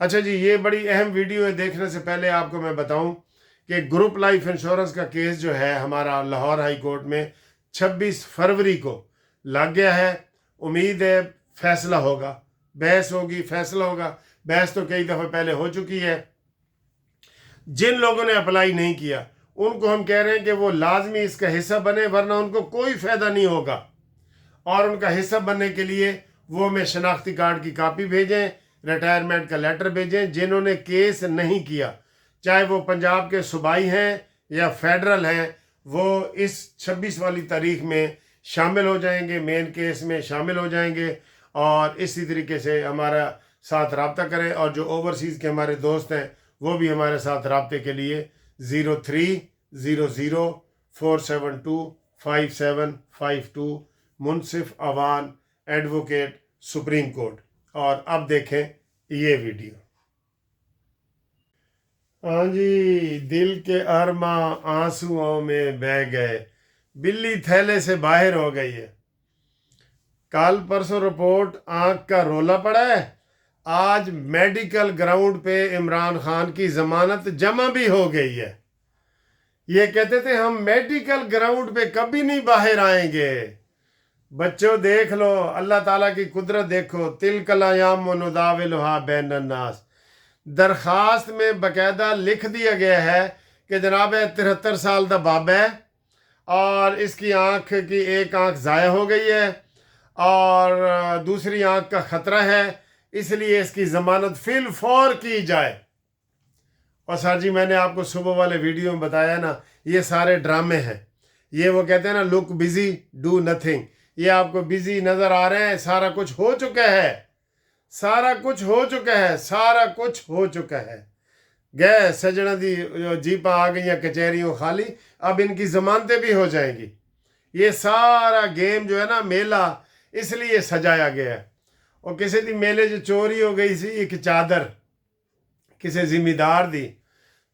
अच्छा जी, ये बड़ी अहम वीडियो है। देखने से पहले आपको मैं बताऊं कि ग्रुप लाइफ इंश्योरेंस का केस जो है हमारा लाहौर हाई कोर्ट में 26 फरवरी को लग गया है। उम्मीद है फैसला होगा, बहस होगी, फैसला होगा। बहस तो कई दफ़ा पहले हो चुकी है। जिन लोगों ने अप्लाई नहीं किया उनको हम कह रहे हैं कि वो लाजमी इसका हिस्सा बने, वरना उनको कोई फ़ायदा नहीं होगा। और उनका हिस्सा बनने के लिए वो हमें शनाख्ती कार्ड की कापी भेजें, रिटायरमेंट का लेटर भेजें। जिन्होंने केस नहीं किया, चाहे वो पंजाब के सूबाई हैं या फेडरल हैं, वो इस 26 वाली तारीख में शामिल हो जाएंगे, मेन केस में शामिल हो जाएंगे। और इसी तरीके से हमारा साथ रब्ता करें। और जो ओवरसीज़ के हमारे दोस्त हैं वो भी हमारे साथ रब्ते के लिए 030047255752 मुनसिफ अवान एडवोकेट सुप्रीम कोर्ट। और अब देखें ये वीडियो। हाँ जी, दिल के अरमा आंसुओं में बह गए, बिल्ली थैले से बाहर हो गई है। कल परसों रिपोर्ट आंख का रोला पड़ा है। आज मेडिकल ग्राउंड पे इमरान खान की जमानत जमा भी हो गई है। ये कहते थे हम मेडिकल ग्राउंड पे कभी नहीं बाहर आएंगे। बच्चों देख लो, अल्लाह ताला की कुदरत देखो। तिलकल अय्याम नुदाविलुहा बैनन नास। दरखास्त में बकायदा लिख दिया गया है कि जनाब 73 साल का बाबा है और इसकी आँख की एक आँख ज़ाया हो गई है और दूसरी आँख का ख़तरा है, इसलिए इसकी ज़मानत फिल फौर की जाए। और सर जी, मैंने आपको सुबह वाले वीडियो में बताया ना, ये सारे ड्रामे हैं। ये वो कहते हैं ना, लुक बिजी डू नथिंग। ये आपको बिजी नज़र आ रहे हैं, सारा कुछ हो चुका है, सारा कुछ हो चुका है, सारा कुछ हो चुका है। गए सजना दी जीपा आ गई कचहरियों खाली, अब इनकी ज़मानतें भी हो जाएंगी। ये सारा गेम जो है ना, मेला इसलिए सजाया गया है। और किसी दी मेले जो चोरी हो गई सी एक चादर किसी जिम्मेदार दी,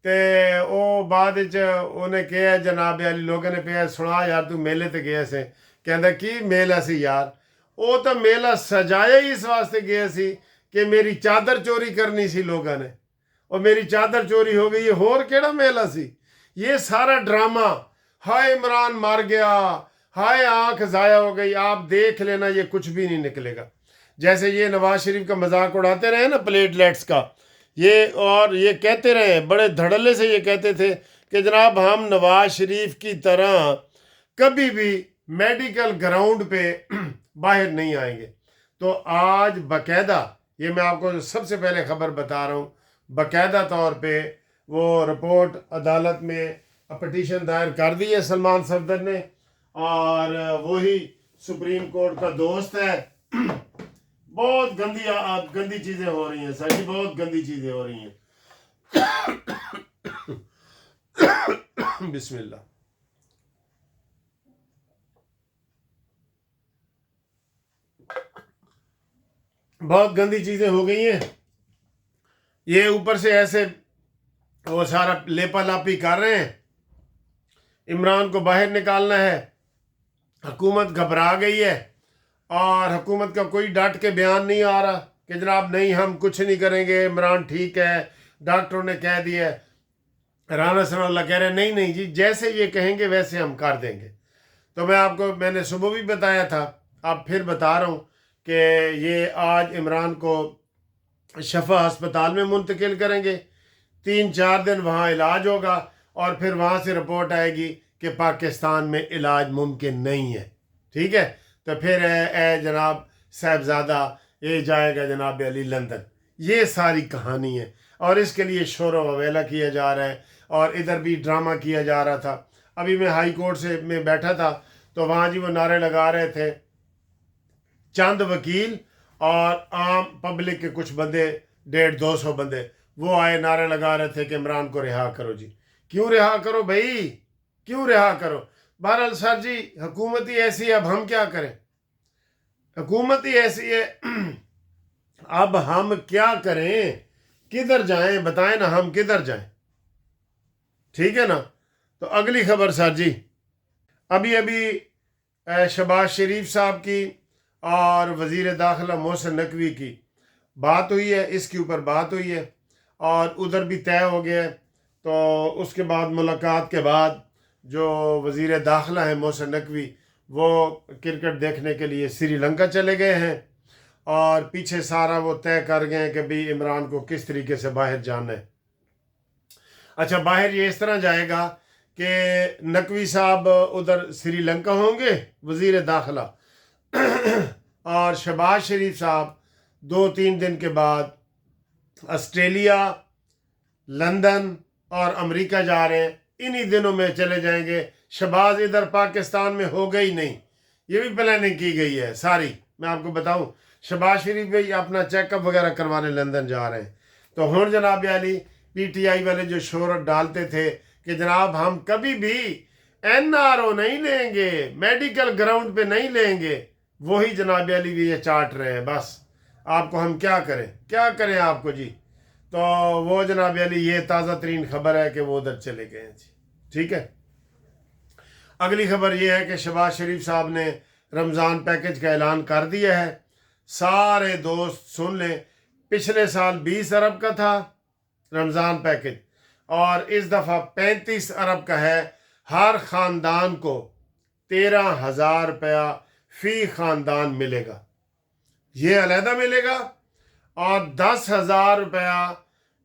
ते वो बाद उन्हें कहा जनाब अली लोगों ने कहा सुना यार तू मेले ते गया से, कहता की मेला सी यार, वो तो मेला सजाया ही इस वास्ते गया सी कि मेरी चादर चोरी करनी सी लोगों ने, और मेरी चादर चोरी हो गई। होर केड़ा मेला सी? ये सारा ड्रामा। हाय इमरान मर गया, हाय आंख ज़ाया हो गई। आप देख लेना, ये कुछ भी नहीं निकलेगा। जैसे ये नवाज शरीफ का मजाक उड़ाते रहे ना प्लेटलेट्स का, ये और ये कहते रहे बड़े धड़ल्ले से, ये कहते थे कि जनाब हम नवाज शरीफ की तरह कभी भी मेडिकल ग्राउंड पे बाहर नहीं आएंगे। तो आज बकायदा, ये मैं आपको सबसे पहले खबर बता रहा हूँ, बकायदा तौर पे वो रिपोर्ट अदालत में पटिशन दायर कर दी है सलमान सफदर ने, और वही सुप्रीम कोर्ट का दोस्त है। बहुत गंदी चीज़ें हो रही हैं सर जी, बहुत गंदी चीज़ें हो रही हैं। बिस्मिल्लाह। बहुत गंदी चीज़ें हो गई हैं। ये ऊपर से ऐसे वो सारा लेपा लापी कर रहे हैं, इमरान को बाहर निकालना है। हुकूमत घबरा गई है और हुकूमत का कोई डट के बयान नहीं आ रहा कि जनाब नहीं हम कुछ नहीं करेंगे, इमरान ठीक है, डॉक्टरों ने कह दिया। राना सनाउल्लाह कह रहे हैं नहीं नहीं जी, जैसे ये कहेंगे वैसे हम कर देंगे। तो मैंने सुबह भी बताया था, अब फिर बता रहा हूँ कि ये आज इमरान को शफा अस्पताल में मुंतकिल करेंगे। 3-4 दिन वहाँ इलाज होगा और फिर वहाँ से रिपोर्ट आएगी कि पाकिस्तान में इलाज मुमकिन नहीं है। ठीक है, तो फिर जनाब साहबजादा ये जाएगा जनाब अली लंदन। ये सारी कहानी है और इसके लिए शोर ववेला किया जा रहा है और इधर भी ड्रामा किया जा रहा था। अभी मैं हाई कोर्ट में बैठा था तो वहाँ जी वो नारे लगा रहे थे, चंद वकील और आम पब्लिक के कुछ बंदे, 150-200 बंदे, वो आए नारे लगा रहे थे कि इमरान को रिहा करो जी। क्यों रिहा करो भाई, क्यों रिहा करो? बहरहाल सर जी, हुकूमत ही ऐसी है, अब हम क्या करें? हुकूमत ही ऐसी है, अब हम क्या करें? किधर जाएं? बताएं ना, हम किधर जाएं? ठीक है ना। तो अगली खबर सर जी, अभी शहबाज शरीफ साहब की और वज़ीर दाखिला मोहसिन नकवी की बात हुई है, इसके ऊपर बात हुई है और उधर भी तय हो गया है। तो उसके बाद मुलाकात के बाद जो वज़ीर दाखिला है मोहसिन नकवी, वो क्रिकेट देखने के लिए श्रीलंका चले गए हैं और पीछे सारा वो तय कर गए हैं कि भाई इमरान को किस तरीके से बाहर जाना है। अच्छा, बाहर ये इस तरह जाएगा कि नकवी साहब उधर श्रीलंका होंगे वज़ीर दाखिला और शहबाज शरीफ साहब 2-3 दिन के बाद ऑस्ट्रेलिया, लंदन और अमेरिका जा रहे हैं। इन्हीं दिनों में चले जाएंगे। शहबाज इधर पाकिस्तान में हो गई नहीं, ये भी प्लानिंग की गई है सारी। मैं आपको बताऊं, शहबाज शरीफ भाई अपना चेकअप वगैरह करवाने लंदन जा रहे हैं। तो हुण जनाब अली पीटीआई वाले जो शोहरत डालते थे कि जनाब हम कभी भी एनआरओ नहीं लेंगे, मेडिकल ग्राउंड पे नहीं लेंगे, वही जनाब अली भी ये चाट रहे हैं। बस आपको हम क्या करें आपको जी। तो वो जनाब अली ये ताज़ा तरीन खबर है कि वो उधर चले गए हैं जी। ठीक है, अगली खबर ये है कि शहबाज शरीफ साहब ने रमज़ान पैकेज का ऐलान कर दिया है। सारे दोस्त सुन लें, पिछले साल 20 अरब का था रमज़ान पैकेज और इस दफ़ा 35 अरब का है। हर ख़ानदान को 13,000 रुपया फ़ी ख़ानदान मिलेगा, ये अलहदा मिलेगा, और 10,000 रुपया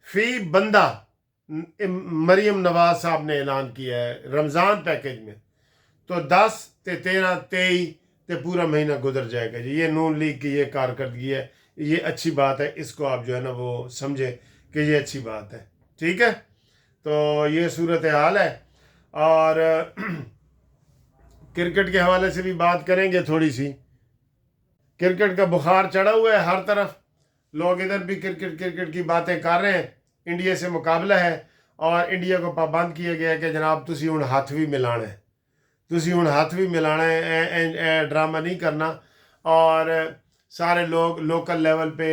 फ़ी बंदा मरीम नवाज साहब ने ऐलान किया है रमज़ान पैकेज में। तो 10 ते 13 23 ते पूरा महीना गुजर जाएगा जी। ये नून लीग की ये कारकर्दगी है, ये अच्छी बात है, इसको आप जो है ना वो समझे कि ये अच्छी बात है। ठीक है, तो ये सूरत हाल है। और क्रिकेट के हवाले से भी बात करेंगे थोड़ी सी। क्रिकेट का बुखार चढ़ा हुआ है हर तरफ, लोग इधर भी क्रिकेट की बातें कर रहे हैं। इंडिया से मुकाबला है और इंडिया को पाबंद किया गया कि जनाब तुसी हुण हाथ भी मिलाना है, तुसी हुण हाथ भी मिलाना है, ड्रामा नहीं करना। और सारे लोग लोकल लेवल पे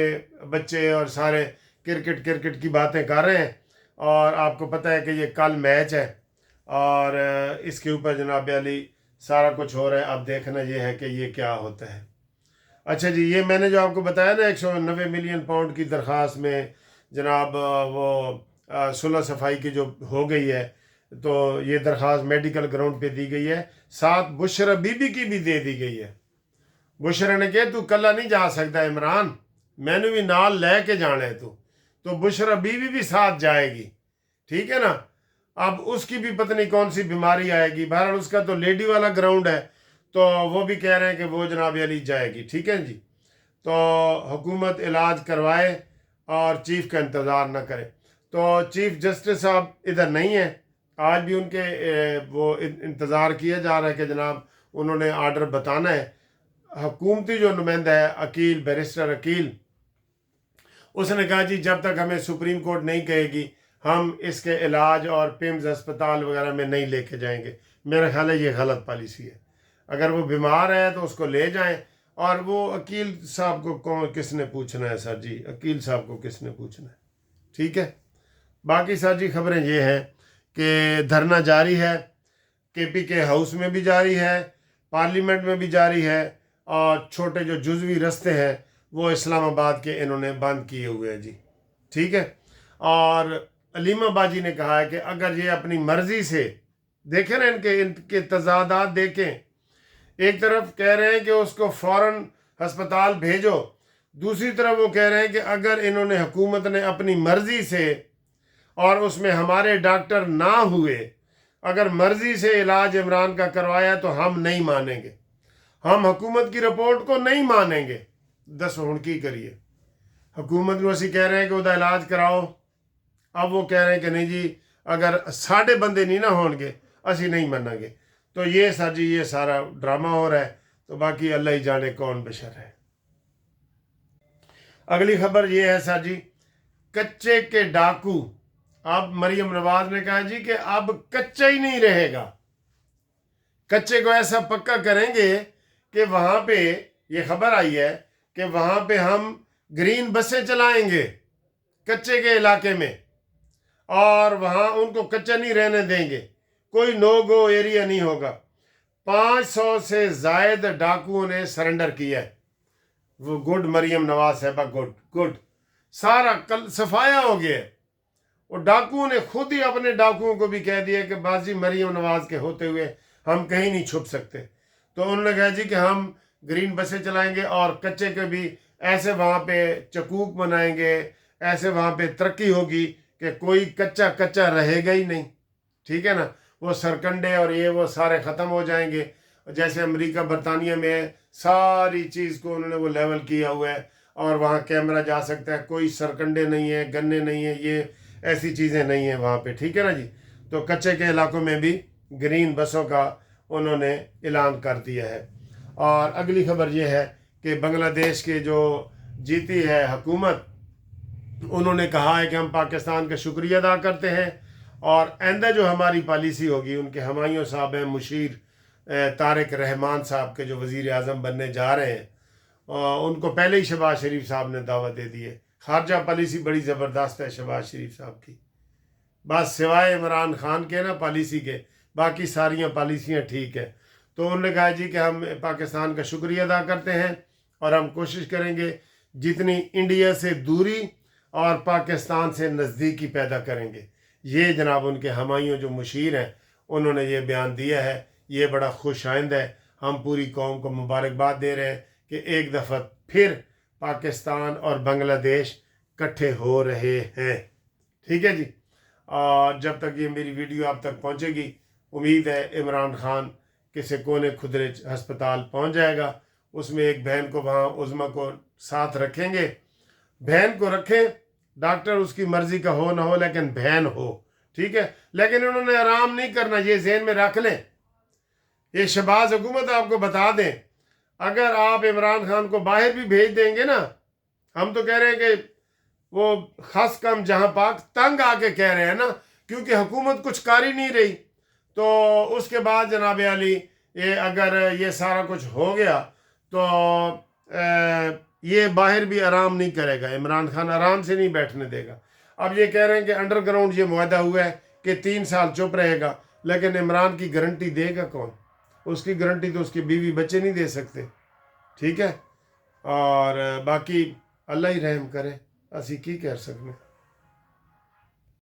बच्चे और सारे क्रिकेट की बातें कर रहे हैं। और आपको पता है कि ये कल मैच है और इसके ऊपर जनाब अली सारा कुछ हो रहा है। अब देखना ये है कि ये क्या होता है। अच्छा जी, ये मैंने जो आपको बताया ना 190 मिलियन पाउंड की दरख्वास्त में जनाब वो सुलह सफाई की जो हो गई है, तो ये दरख्वास्त मेडिकल ग्राउंड पे दी गई है। साथ बुशरा बीबी की भी दे दी गई है। बुशरा ने कहा तू कल्ला नहीं जा सकता इमरान, मैंने भी नाल ले के जाना है तू, तो बुशरा बीबी भी साथ जाएगी। ठीक है ना, अब उसकी भी पता नहीं कौन सी बीमारी आएगी। बहरहाल उसका तो लेडी वाला ग्राउंड है, तो वो भी कह रहे हैं कि वो जनाब अली जाएगी। ठीक है जी, तो हुकूमत इलाज करवाए और चीफ का इंतज़ार न करे। तो चीफ जस्टिस साहब इधर नहीं है, आज भी उनके वो इंतज़ार किया जा रहा है कि जनाब उन्होंने आर्डर बताना है। हुकूमती जो नुमाइंदा है अकील, बैरिस्टर अकील, उसने कहा जी जब तक हमें सुप्रीम कोर्ट नहीं कहेगी हम इसके इलाज और पिम्स अस्पताल वगैरह में नहीं लेके जाएंगे। मेरा ख्याल है ये गलत पॉलिसी है। अगर वो बीमार है तो उसको ले जाएं, और वो अकील साहब को किसने पूछना है सर जी, अकील साहब को किसने पूछना है। ठीक है, बाकी सर जी खबरें ये हैं कि धरना जारी है, केपी के हाउस में भी जारी है, पार्लियामेंट में भी जारी है, और छोटे जो जुज़वी रस्ते हैं वो इस्लामाबाद के इन्होंने बंद किए हुए हैं जी। ठीक है, और अलीमा बाजी ने कहा है कि अगर ये अपनी मर्ज़ी से देखें ना, इनके तजादात देखें, एक तरफ कह रहे हैं कि उसको फ़ौरन हस्पताल भेजो, दूसरी तरफ वो कह रहे हैं कि अगर इन्होंने हुकूमत ने अपनी मर्ज़ी से और उसमें हमारे डॉक्टर ना हुए, अगर मर्ज़ी से इलाज इमरान का करवाया तो हम नहीं मानेंगे, हम हुकूमत की रिपोर्ट को नहीं मानेंगे। दस हुण की करिए, हुकूमत को असी कह रहे हैं कि उसका इलाज कराओ, अब वो कह रहे हैं कि नहीं जी अगर साढ़े बंदे नहीं ना होंगे असी नहीं मानेंगे। तो ये सर जी ये सारा ड्रामा हो रहा है। तो बाकी अल्लाह ही जाने कौन बशर है। अगली खबर ये है सर जी, कच्चे के डाकू, अब मरीम नवाज ने कहा जी कि अब कच्चा ही नहीं रहेगा, कच्चे को ऐसा पक्का करेंगे कि वहाँ पे ये खबर आई है कि वहाँ पे हम ग्रीन बसें चलाएंगे कच्चे के इलाके में, और वहाँ उनको कच्चा नहीं रहने देंगे, कोई नो गो एरिया नहीं होगा। 500 से ज़ायद डाकुओं ने सरेंडर किया है। वो गुड मरीम नवाज साहबा, गुड गुड, सारा कल सफाया हो गया है। और डाकुओं ने खुद ही अपने डाकुओं को भी कह दिया कि बाजी मरियम नवाज के होते हुए हम कहीं नहीं छुप सकते। तो उन्होंने कहा जी कि हम ग्रीन बसें चलाएंगे और कच्चे के भी ऐसे वहाँ पे चकूक बनाएंगे, ऐसे वहाँ पे तरक्की होगी कि कोई कच्चा कच्चा रहेगा ही नहीं, ठीक है ना। वो सरकंडे और ये वो सारे ख़त्म हो जाएंगे। जैसे अमेरिका बरतानिया में सारी चीज़ को उन्होंने वो लेवल किया हुआ है और वहाँ कैमरा जा सकता है, कोई सरकंडे नहीं है, गन्ने नहीं है, ये ऐसी चीज़ें नहीं हैं वहाँ पे, ठीक है ना जी। तो कच्चे के इलाकों में भी ग्रीन बसों का उन्होंने ऐलान कर दिया है। और अगली खबर ये है कि बांग्लादेश के जो जीती है हुकूमत, उन्होंने कहा है कि हम पाकिस्तान का शुक्रिया अदा करते हैं और आइंदा जो हमारी पॉलिसी होगी, उनके हमायूं साहब हैं मुशीर तारिक रहमान साहब के जो वज़ीर आज़म बनने जा रहे हैं, उनको पहले ही शहबाज शरीफ साहब ने दावत दे दी है। खारजा पॉलिसी बड़ी ज़बरदस्त है शहबाज शरीफ साहब की, बस सिवाय इमरान खान के ना पॉलिसी के, बाकी सारियाँ पॉलिसियाँ ठीक है। तो उन्होंने कहा जी कि हम पाकिस्तान का शुक्रिया अदा करते हैं और हम कोशिश करेंगे जितनी इंडिया से दूरी और पाकिस्तान से नज़दीकी पैदा करेंगे। ये जनाब उनके हमायूं जो मुशीर हैं उन्होंने ये बयान दिया है। ये बड़ा खुश आइंद है। हम पूरी कौम को मुबारकबाद दे रहे हैं कि एक दफ़ा फिर पाकिस्तान और बांग्लादेश इकट्ठे हो रहे हैं, ठीक है जी। और जब तक ये मेरी वीडियो आप तक पहुंचेगी, उम्मीद है इमरान खान किसी कोने खुदरे हस्पताल पहुंच जाएगा। उसमें एक बहन को वहाँ उज़्मा को साथ रखेंगे, बहन को रखें, डॉक्टर उसकी मर्ज़ी का हो ना हो लेकिन बहन हो, ठीक है। लेकिन उन्होंने आराम नहीं करना, ये ज़हन में रख लें। ये शहबाज हुकूमत आपको बता दें, अगर आप इमरान खान को बाहर भी भेज देंगे ना, हम तो कह रहे हैं कि वो खस कम जहाँ पाक तंग आके कह रहे हैं ना, क्योंकि हुकूमत कुछ कर ही नहीं रही। तो उसके बाद जनाब अली ये अगर ये सारा कुछ हो गया तो ये बाहर भी आराम नहीं करेगा, इमरान खान आराम से नहीं बैठने देगा। अब ये कह रहे हैं कि अंडरग्राउंड ये मुआहदा हुआ है कि 3 साल चुप रहेगा, लेकिन इमरान की गारंटी देगा कौन? उसकी गारंटी तो उसकी बीवी बच्चे नहीं दे सकते, ठीक है। और बाकी अल्लाह ही रहम करे, असी की कह सकते।